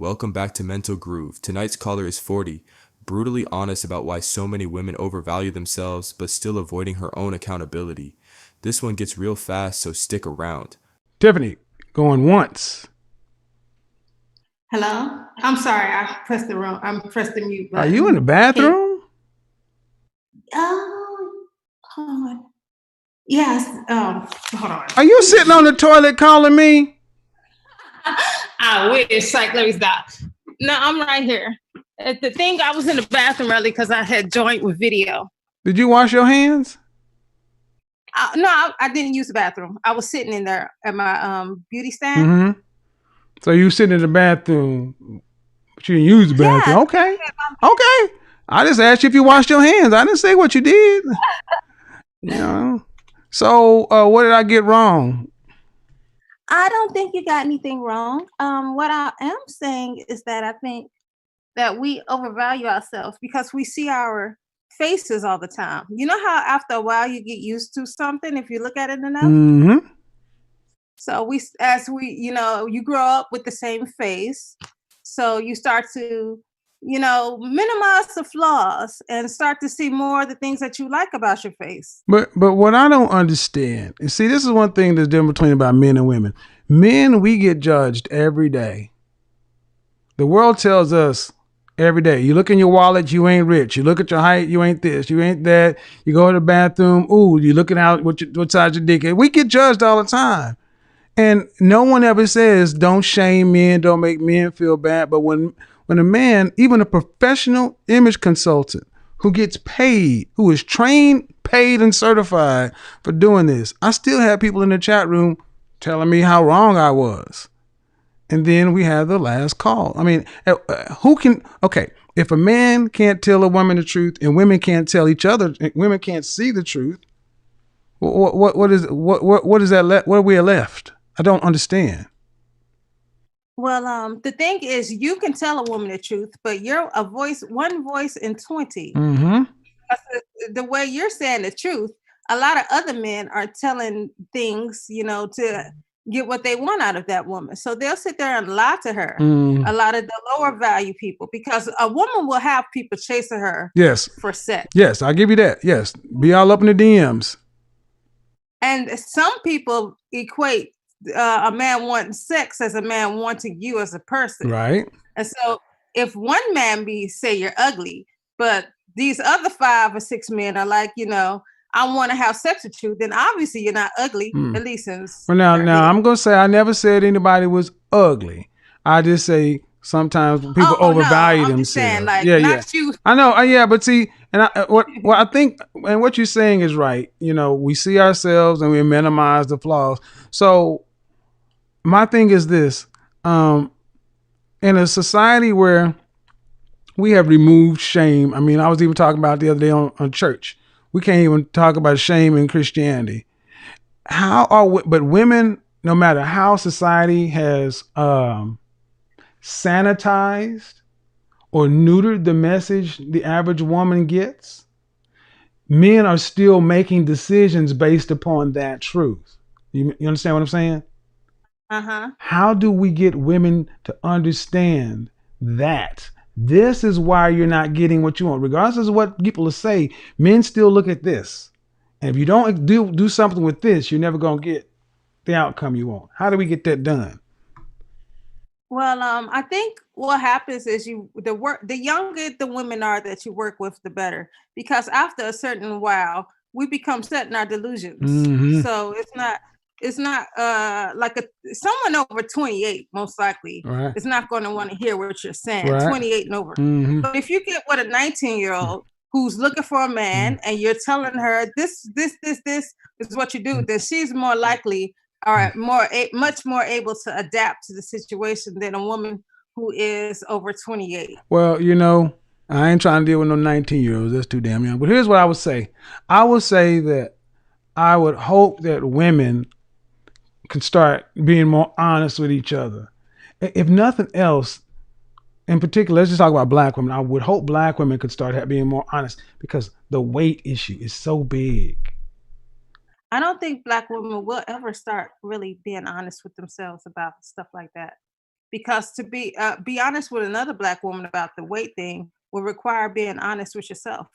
Welcome back to Mental Groove. Tonight's caller is 40, brutally honest about why so many women overvalue themselves but still avoiding her own accountability. This one gets real fast, so stick around. Tiffany, going once. Hello? I'm sorry, I pressed the mute Are you in the button. Can bathroom? oh hold on. Yes, hold on. Are you sitting on the toilet calling me? I wish. Like, let me stop. No, I'm right here. The thing, I was in the bathroom early because I had joined with video. Did you wash your hands? No, I didn't use the bathroom. I was sitting in there at my beauty stand. Mm-hmm. So you sitting in the bathroom, but you didn't use the bathroom. Yeah. Okay. Okay. I just asked you if you washed your hands. I didn't say what you did. You know. So what did I get wrong? I don't think you got anything wrong. What I am saying is that I think that we overvalue ourselves because we see our faces all the time. You know how after a while you get used to something if you look at it enough? Mm-hmm. So as we, you grow up with the same face. So you start to, minimize the flaws and start to see more of the things that you like about your face. But what I don't understand, and see, this is one thing that's different between about men and women. Men, we get judged every day. The world tells us every day. You look in your wallet, you ain't rich. You look at your height, you ain't this, you ain't that. You go to the bathroom, ooh, you looking out what size your dick is. We get judged all the time. And no one ever says don't shame men, don't make men feel bad. But when a man, even a professional image consultant who gets paid, who is trained, paid, and certified for doing this, I still have people in the chat room telling me how wrong I was. And then we have the last call. I mean, who can? Okay, if a man can't tell a woman the truth, and women can't tell each other, women can't see the truth. What is that? What are we left? I don't understand. Well, the thing is, you can tell a woman the truth, but you're one voice in 20. Mm-hmm. The way you're saying the truth, a lot of other men are telling things, to get what they want out of that woman. So they'll sit there and lie to her. A lot of the lower value people, because a woman will have people chasing her Yes. for sex. Yes, I'll give you that. Yes. Be all up in the DMs. And some people equate a man wanting sex as a man wanting you as a person. Right. And so if one man say you're ugly, but these other 5 or 6 men are like, I want to have sex with you, then obviously you're not ugly, at least since. Well, now I'm gonna say I never said anybody was ugly. I just say sometimes people overvalue themselves. Saying, like, not you. I know. Yeah, but see, and what I think, and what you're saying is right. We see ourselves and we minimize the flaws. So my thing is this: in a society where we have removed shame. I mean, I was even talking about the other day on church. We can't even talk about shame in Christianity. But women, no matter how society has sanitized or neutered the message the average woman gets, men are still making decisions based upon that truth. You understand what I'm saying? Uh-huh. How do we get women to understand that this is why you're not getting what you want? Regardless of what people say, men still look at this. And if you don't do something with this, you're never going to get the outcome you want. How do we get that done? Well, I think what happens is the younger the women are that you work with, the better. Because after a certain while, we become set in our delusions. Mm-hmm. So it's not like someone over 28, most likely, Right. is not going to want to hear what you're saying. Right. 28 and over. Mm-hmm. But if you get with a 19-year-old who's looking for a man and you're telling her this is what you do, then she's more likely or much more able to adapt to the situation than a woman who is over 28. Well, I ain't trying to deal with no 19-year-olds. That's too damn young. But here's what I would say. I would say that I would hope that women can start being more honest with each other. If nothing else, in particular, let's just talk about black women. I would hope black women could start being more honest because the weight issue is so big. I don't think black women will ever start really being honest with themselves about stuff like that. because to be honest with another Black woman about the weight thing will require being honest with yourself.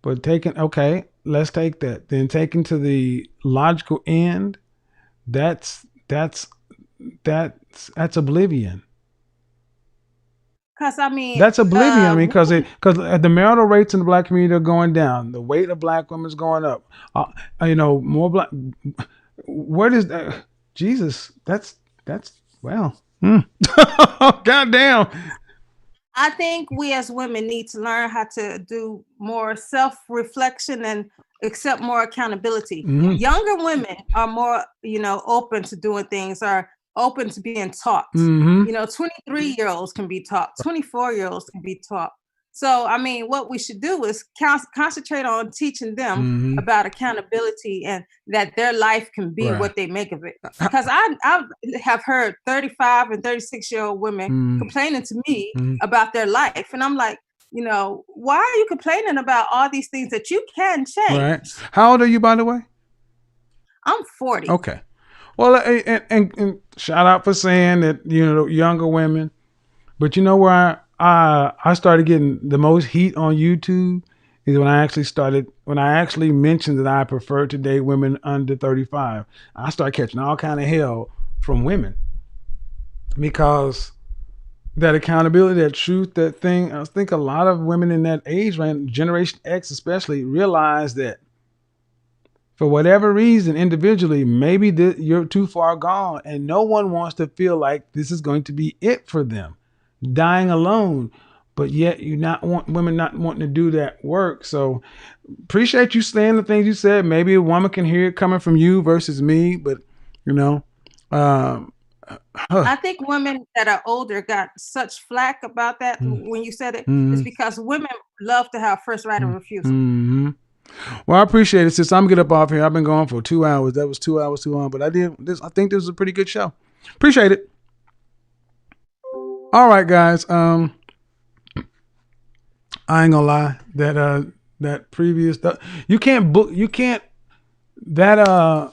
But let's take that. Then taken to the logical end, that's oblivion. Because I mean, That's oblivion. I mean, because the marital rates in the Black community are going down, the weight of Black women is going up. More Black. Where does that? Jesus, that's well. Goddamn. I think we as women need to learn how to do more self-reflection and accept more accountability. Mhm. Younger women are more, open to doing things, are open to being taught. Mhm. 23-year-olds can be taught, 24-year-olds can be taught. So, I mean, what we should do is concentrate on teaching them Mhm. about accountability and that their life can be Right. what they make of it. Because I have heard 35 and 36-year-old women Mhm. complaining to me Mhm. about their life. And I'm like, why are you complaining about all these things that you can change? Right. How old are you, by the way? I'm 40. Okay. Well, and shout out for saying that, younger women. But you know where I started getting the most heat on YouTube is when I actually mentioned that I prefer to date women under 35. I started catching all kind of hell from women because that accountability, that truth, that thing. I think a lot of women in that age range, Generation X especially, realize that for whatever reason, individually, maybe you're too far gone, and no one wants to feel like this is going to be it for them, dying alone. But yet, women not wanting to do that work. So, appreciate you saying the things you said. Maybe a woman can hear it coming from you versus me, but I think women that are older got such flack about that when you said it. It's because women love to have first right of refusal. Mm-hmm. Well, I appreciate it, sis. I'm gonna get up off here. I've been going for 2 hours. That was 2 hours too long, but I think this was a pretty good show. Appreciate it. All right, guys. I ain't gonna lie. That previous stuff, you can't that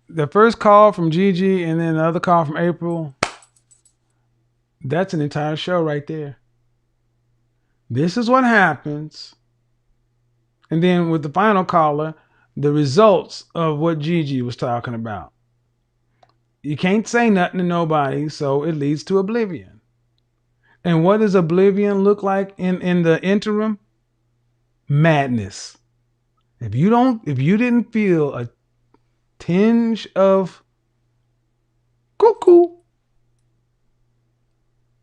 the first call from Gigi and then the other call from April. That's an entire show right there. This is what happens. And then with the final caller, the results of what Gigi was talking about. You can't say nothing to nobody, so it leads to oblivion. And what does oblivion look like in the interim? Madness. If you didn't feel a tinge of cuckoo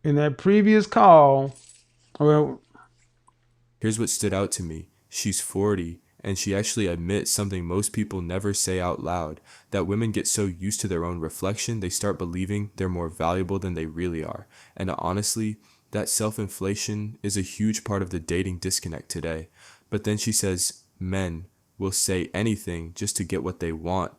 in that previous call, well, Here's what stood out to me. She's 40, and she actually admits something most people never say out loud, that women get so used to their own reflection, they start believing they're more valuable than they really are. And honestly, that self-inflation is a huge part of the dating disconnect today. But then she says men will say anything just to get what they want,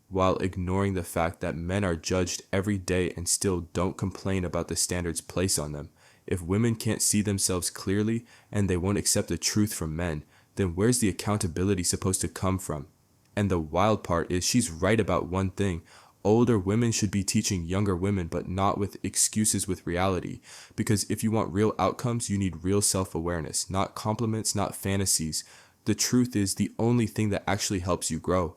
while ignoring the fact that men are judged every day and still don't complain about the standards placed on them. If women can't see themselves clearly and they won't accept the truth from men, then where's the accountability supposed to come from? And the wild part is she's right about one thing. Older women should be teaching younger women, but not with excuses, with reality. Because if you want real outcomes, you need real self-awareness, not compliments, not fantasies. The truth is the only thing that actually helps you grow.